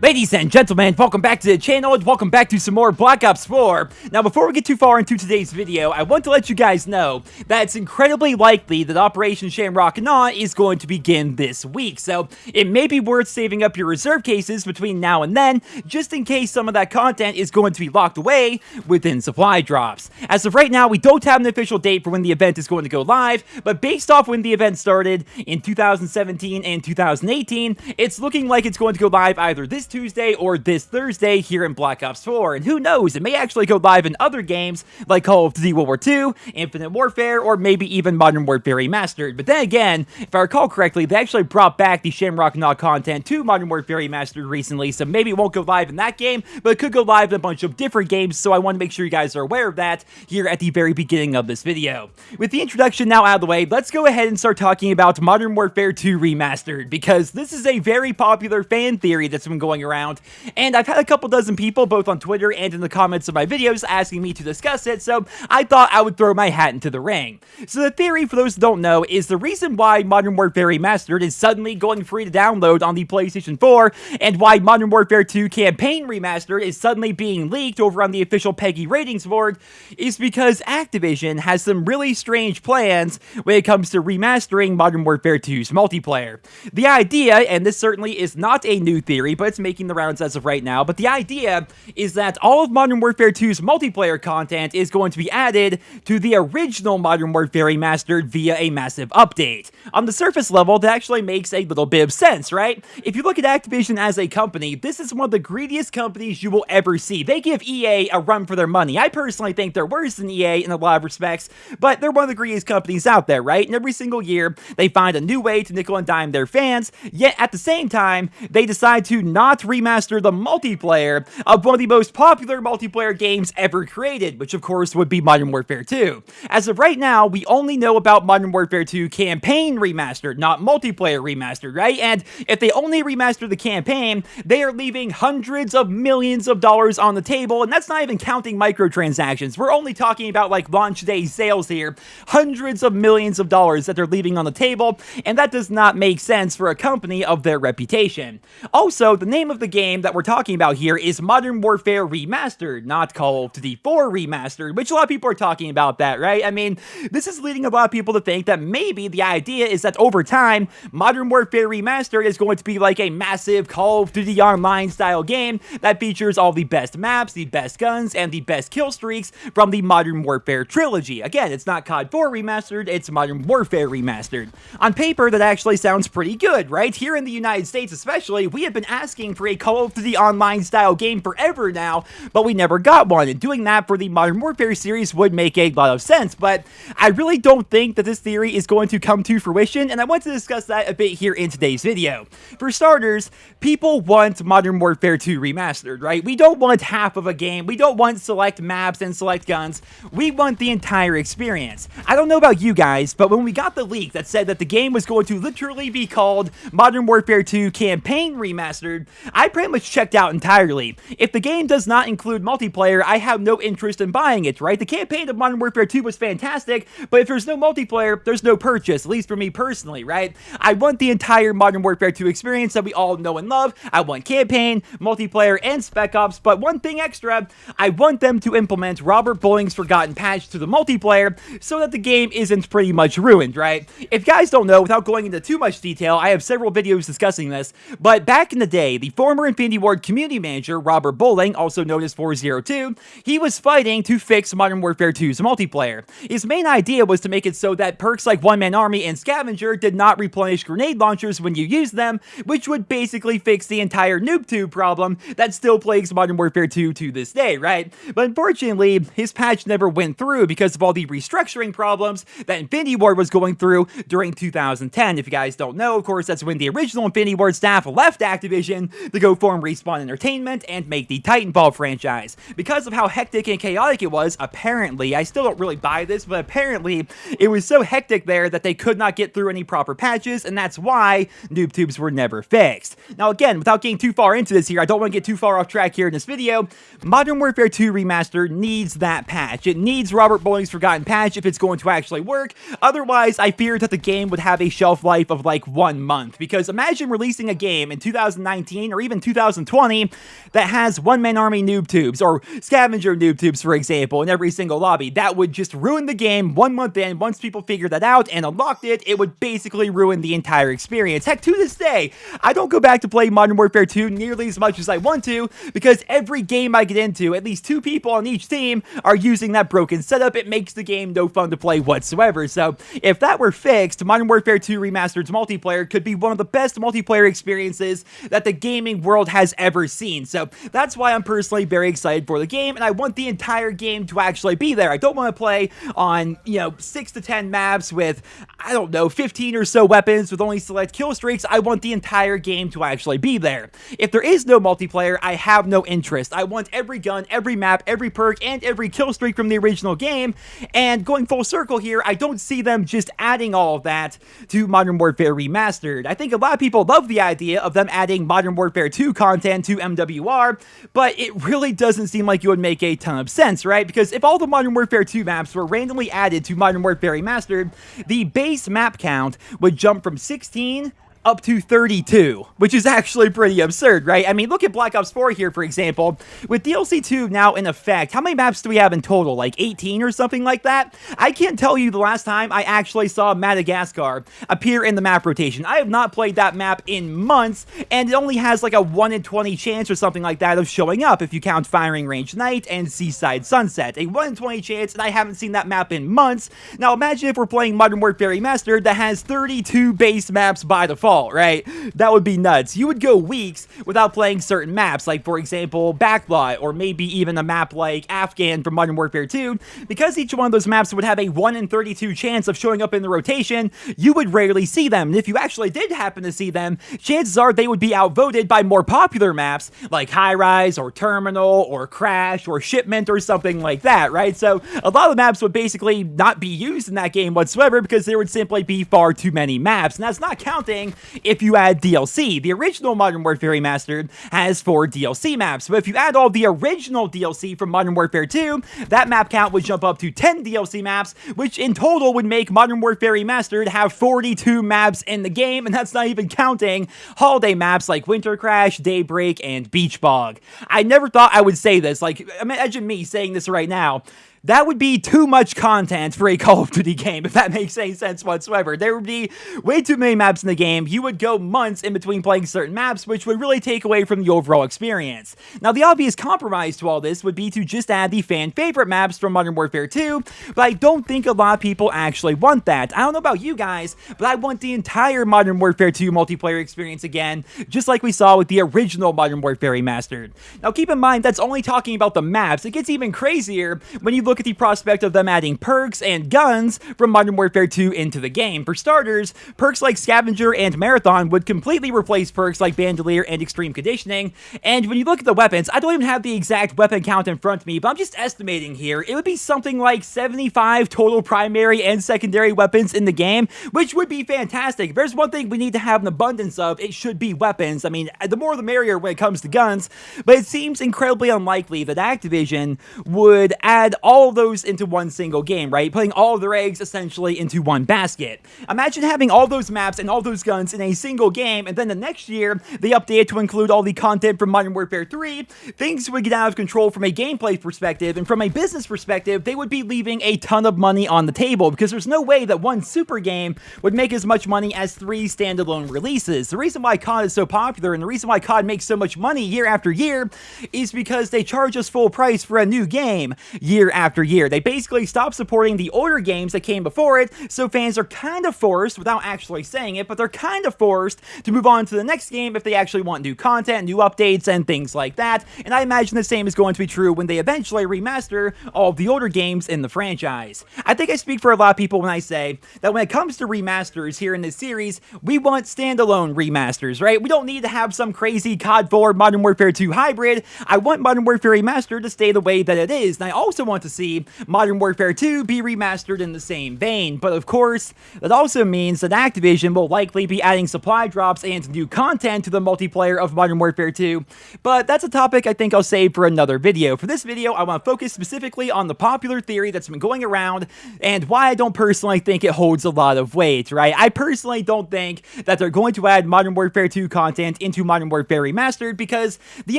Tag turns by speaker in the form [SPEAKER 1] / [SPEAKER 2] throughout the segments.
[SPEAKER 1] Ladies and gentlemen, welcome back to the channel and welcome back to some more Black Ops 4. Now, before we get too far into today's video, I want to let you guys know that it's incredibly likely that Operation Shamrock and Awe is going to begin this week, so it may be worth saving up your reserve cases between now and then, just in case some of that content is going to be locked away within supply drops. As of right now, we don't have an official date for when the event is going to go live, but based off when the event started in 2017 and 2018, it's looking like it's going to go live either this Tuesday or this Thursday here in Black Ops 4, and who knows, it may actually go live in other games like Call of Duty World War II, Infinite Warfare, or maybe even Modern Warfare Remastered. But then again, if I recall correctly, they actually brought back the Shamrock and Awe content to Modern Warfare Remastered recently, so maybe it won't go live in that game, but it could go live in a bunch of different games, so I want to make sure you guys are aware of that here at the very beginning of this video. With the introduction now out of the way, let's go ahead and start talking about Modern Warfare 2 Remastered, because this is a very popular fan theory that's been going around, and I've had a couple dozen people, both on Twitter and in the comments of my videos, asking me to discuss it, so I thought I would throw my hat into the ring. So the theory, for those who don't know, is the reason why Modern Warfare Remastered is suddenly going free to download on the PlayStation 4, and why Modern Warfare 2 Campaign Remastered is suddenly being leaked over on the official PEGI ratings board, is because Activision has some really strange plans when it comes to remastering Modern Warfare 2's multiplayer. The idea, and this certainly is not a new theory, but it's making the rounds as of right now, but the idea is that all of Modern Warfare 2's multiplayer content is going to be added to the original Modern Warfare Remastered via a massive update. On the surface level, that actually makes a little bit of sense, right? If you look at Activision as a company, this is one of the greediest companies you will ever see. They give EA a run for their money. I personally think they're worse than EA in a lot of respects, but they're one of the greediest companies out there, right? And every single year, they find a new way to nickel and dime their fans, yet at the same time, they decide to not remaster the multiplayer of one of the most popular multiplayer games ever created, which of course would be Modern Warfare 2. As of right now, we only know about Modern Warfare 2 Campaign Remastered, not Multiplayer Remastered, right? And if they only remaster the campaign, they are leaving hundreds of millions of dollars on the table, and that's not even counting microtransactions. We're only talking about like launch day sales here. Hundreds of millions of dollars that they're leaving on the table, and that does not make sense for a company of their reputation. Also, the name of the game that we're talking about here is Modern Warfare Remastered, not Call of Duty 4 Remastered, which a lot of people are talking about that, right? I mean, this is leading a lot of people to think that maybe the idea is that over time, Modern Warfare Remastered is going to be like a massive Call of Duty Online style game that features all the best maps, the best guns, and the best kill streaks from the Modern Warfare trilogy. Again, it's not COD 4 Remastered, it's Modern Warfare Remastered. On paper, that actually sounds pretty good, right? Here in the United States especially, we have been asking for a Call of Duty Online style game forever now, but we never got one, and doing that for the Modern Warfare series would make a lot of sense, but I really don't think that this theory is going to come to fruition, and I want to discuss that a bit here in today's video. For starters, people want Modern Warfare 2 Remastered, right? We don't want half of a game, we don't want select maps and select guns, we want the entire experience. I don't know about you guys, but when we got the leak that said that the game was going to literally be called Modern Warfare 2 Campaign Remastered, I pretty much checked out entirely. If the game does not include multiplayer, I have no interest in buying it, right? The campaign of Modern Warfare 2 was fantastic, but if there's no multiplayer, there's no purchase, at least for me personally, right? I want the entire Modern Warfare 2 experience that we all know and love. I want campaign, multiplayer, and Spec Ops, but one thing extra, I want them to implement Robert Bowling's Forgotten patch to the multiplayer so that the game isn't pretty much ruined, right? If you guys don't know, without going into too much detail, I have several videos discussing this, but back in the day, the former Infinity Ward community manager, Robert Bowling, also known as 402, he was fighting to fix Modern Warfare 2's multiplayer. His main idea was to make it so that perks like One Man Army and Scavenger did not replenish grenade launchers when you use them, which would basically fix the entire noob tube problem that still plagues Modern Warfare 2 to this day, right? But unfortunately, his patch never went through because of all the restructuring problems that Infinity Ward was going through during 2010. If you guys don't know, of course, that's when the original Infinity Ward staff left Activision to go form Respawn Entertainment and make the Titanfall franchise. Because of how hectic and chaotic it was, apparently, I still don't really buy this, but apparently it was so hectic there that they could not get through any proper patches, and that's why noob tubes were never fixed. Now again, without getting too far into this here, I don't want to get too far off track here in this video, Modern Warfare 2 Remastered needs that patch. It needs Robert Bowling's Forgotten patch if it's going to actually work. Otherwise, I fear that the game would have a shelf life of like 1 month, because imagine releasing a game in 2019 or even 2020 that has one-man army noob tubes or scavenger noob tubes, for example, in every single lobby. That would just ruin the game 1 month in. Once people figured that out and unlocked it, it would basically ruin the entire experience. Heck, to this day, I don't go back to play Modern Warfare 2 nearly as much as I want to, because every game I get into, at least 2 people on each team are using that broken setup. It makes the game no fun to play whatsoever. So if that were fixed, Modern Warfare 2 Remastered's multiplayer could be one of the best multiplayer experiences that the gaming world has ever seen. So that's why I'm personally very excited for the game, and I want the entire game to actually be there. I don't want to play on, 6 to 10 maps with, I don't know, 15 or so weapons with only select kill streaks. I want the entire game to actually be there. If there is no multiplayer, I have no interest. I want every gun, every map, every perk, and every kill streak from the original game, and going full circle here, I don't see them just adding all of that to Modern Warfare Remastered. I think a lot of people love the idea of them adding Modern Warfare 2 content to MWR, but it really doesn't seem like it would make a ton of sense, right? Because if all the Modern Warfare 2 maps were randomly added to Modern Warfare Remastered, the base map count would jump from 16 up to 32, which is actually pretty absurd, right? I mean, look at Black Ops 4 here, for example. With DLC 2 now in effect, how many maps do we have in total? Like 18 or something like that? I can't tell you the last time I actually saw Madagascar appear in the map rotation. I have not played that map in months, and it only has like a 1 in 20 chance or something like that of showing up if you count Firing Range Night and Seaside Sunset. A 1 in 20 chance, and I haven't seen that map in months. Now imagine if we're playing Modern Warfare Remastered that has 32 base maps by default. Right? That would be nuts. You would go weeks without playing certain maps, like for example, Backlot, or maybe even a map like Afghan from Modern Warfare 2, because each one of those maps would have a 1 in 32 chance of showing up in the rotation. You would rarely see them, and if you actually did happen to see them, chances are they would be outvoted by more popular maps, like High Rise, or Terminal, or Crash, or Shipment, or something like that, right? So a lot of maps would basically not be used in that game whatsoever, because there would simply be far too many maps, and that's not counting if you add DLC. The original Modern Warfare Remastered has 4 DLC maps, but if you add all the original DLC from Modern Warfare 2, that map count would jump up to 10 DLC maps, which in total would make Modern Warfare Remastered have 42 maps in the game, and that's not even counting holiday maps like Winter Crash, Daybreak, and Beach Bog. I never thought I would say this. Like, imagine me saying this right now. That would be too much content for a Call of Duty game, if that makes any sense whatsoever. There would be way too many maps in the game. You would go months in between playing certain maps, which would really take away from the overall experience. Now, the obvious compromise to all this would be to just add the fan-favorite maps from Modern Warfare 2, but I don't think a lot of people actually want that. I don't know about you guys, but I want the entire Modern Warfare 2 multiplayer experience again, just like we saw with the original Modern Warfare Remastered. Now, keep in mind, that's only talking about the maps. It gets even crazier when you look at the prospect of them adding perks and guns from Modern Warfare 2 into the game. For starters, perks like Scavenger and Marathon would completely replace perks like Bandolier and Extreme Conditioning, and when you look at the weapons, I don't even have the exact weapon count in front of me, but I'm just estimating here, it would be something like 75 total primary and secondary weapons in the game, which would be fantastic. If there's one thing we need to have an abundance of, it should be weapons. I mean, the more the merrier when it comes to guns, but it seems incredibly unlikely that Activision would add all of those into one single game, right? Putting all of their eggs essentially into one basket. Imagine having all those maps and all those guns in a single game, and then the next year, they update it to include all the content from Modern Warfare 3. Things would get out of control from a gameplay perspective, and from a business perspective, they would be leaving a ton of money on the table, because there's no way that one super game would make as much money as 3 standalone releases. The reason why COD is so popular, and the reason why COD makes so much money year after year, is because they charge us full price for a new game year after after year. They basically stopped supporting the older games that came before it, so fans are kind of forced, without actually saying it, but they're kind of forced to move on to the next game if they actually want new content, new updates, and things like that. And I imagine the same is going to be true when they eventually remaster all of the older games in the franchise. I think I speak for a lot of people when I say that when it comes to remasters here in this series, we want standalone remasters, right? We don't need to have some crazy COD 4 Modern Warfare 2 hybrid. I want Modern Warfare Remastered to stay the way that it is, and I also want to see Modern Warfare 2 be remastered in the same vein. But of course, that also means that Activision will likely be adding supply drops and new content to the multiplayer of Modern Warfare 2, but that's a topic I think I'll save for another video. For this video, I want to focus specifically on the popular theory that's been going around and why I don't personally think it holds a lot of weight, right? I personally don't think that they're going to add Modern Warfare 2 content into Modern Warfare Remastered because the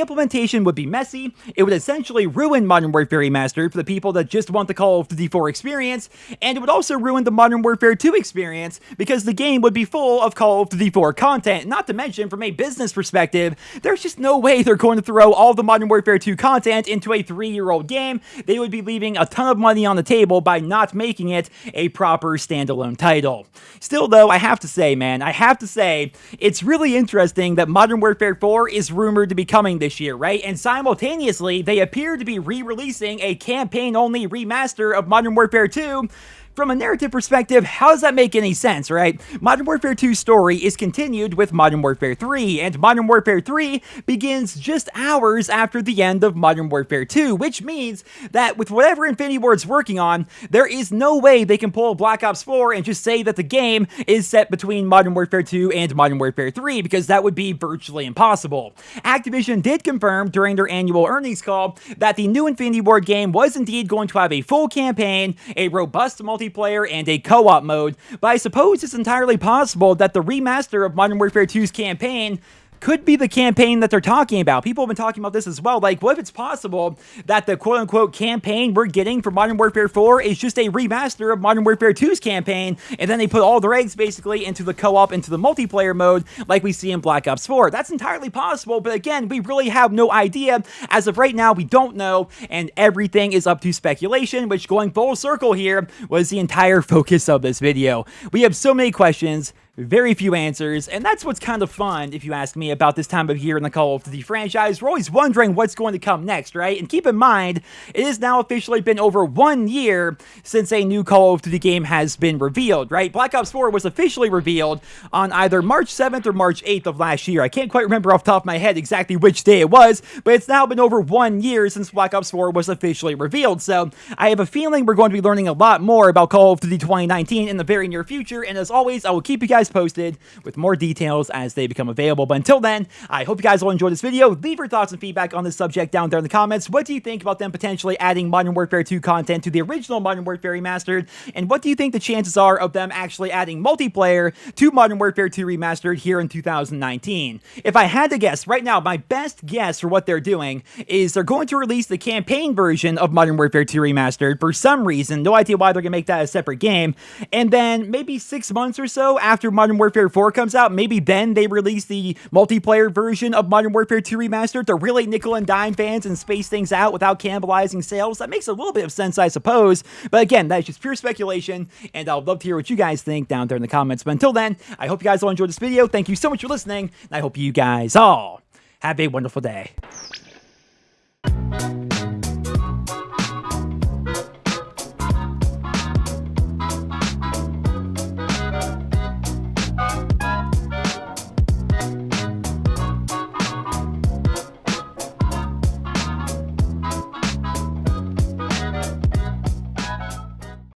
[SPEAKER 1] implementation would be messy, it would essentially ruin Modern Warfare Remastered for the people that just want the Call of Duty 4 experience, and it would also ruin the Modern Warfare 2 experience because the game would be full of Call of Duty 4 content. Not to mention, from a business perspective, there's just no way they're going to throw all the Modern Warfare 2 content into a 3-year-old game. They would be leaving a ton of money on the table by not making it a proper standalone title. Still though, I have to say, man, it's really interesting that Modern Warfare 4 is rumored to be coming this year, right? And simultaneously, they appear to be re-releasing a campaign-only remaster of Modern Warfare 2. From a narrative perspective, how does that make any sense, right? Modern Warfare 2's story is continued with Modern Warfare 3, and Modern Warfare 3 begins just hours after the end of Modern Warfare 2, which means that with whatever Infinity Ward's working on, there is no way they can pull Black Ops 4 and just say that the game is set between Modern Warfare 2 and Modern Warfare 3, because that would be virtually impossible. Activision did confirm during their annual earnings call that the new Infinity Ward game was indeed going to have a full campaign, a robust multiplayer, and a co-op mode, but I suppose it's entirely possible that the remaster of Modern Warfare 2's campaign could be the campaign that they're talking about. People have been talking about this as well. Like, what if it's possible that the quote-unquote campaign we're getting for Modern Warfare 4 is just a remaster of Modern Warfare 2's campaign, and then they put all their eggs basically into the co-op, into the multiplayer mode, like we see in Black Ops 4. That's entirely possible, but again, we really have no idea. As of right now, we don't know, and everything is up to speculation, which, going full circle here, was the entire focus of this video. We have so many questions, very few answers, and that's what's kind of fun, if you ask me, about this time of year in the Call of Duty franchise. We're always wondering what's going to come next, right? And keep in mind, it has now officially been over 1 year since a new Call of Duty game has been revealed, right? Black Ops 4 was officially revealed on either March 7th or March 8th of last year. I can't quite remember off the top of my head exactly which day it was, but it's now been over 1 year since Black Ops 4 was officially revealed, so I have a feeling we're going to be learning a lot more about Call of Duty 2019 in the very near future, and as always, I will keep you guys posted with more details as they become available. But until then, I hope you guys will enjoy this video. Leave your thoughts and feedback on this subject down there in the comments. What do you think about them potentially adding Modern Warfare 2 content to the original Modern Warfare Remastered? And what do you think the chances are of them actually adding multiplayer to Modern Warfare 2 Remastered here in 2019? If I had to guess right now, my best guess for what they're doing is they're going to release the campaign version of Modern Warfare 2 Remastered for some reason. No idea why they're going to make that a separate game. And then maybe 6 months or so after Modern Warfare 4 comes out, maybe then they release the multiplayer version of Modern Warfare 2 Remastered to really nickel and dime fans and space things out without cannibalizing sales. That makes a little bit of sense, I suppose. But again, that is just pure speculation, and I'd love to hear what you guys think down there in the comments. But until then, I hope you guys all enjoyed this video. Thank you so much for listening, and I hope you guys all have a wonderful day.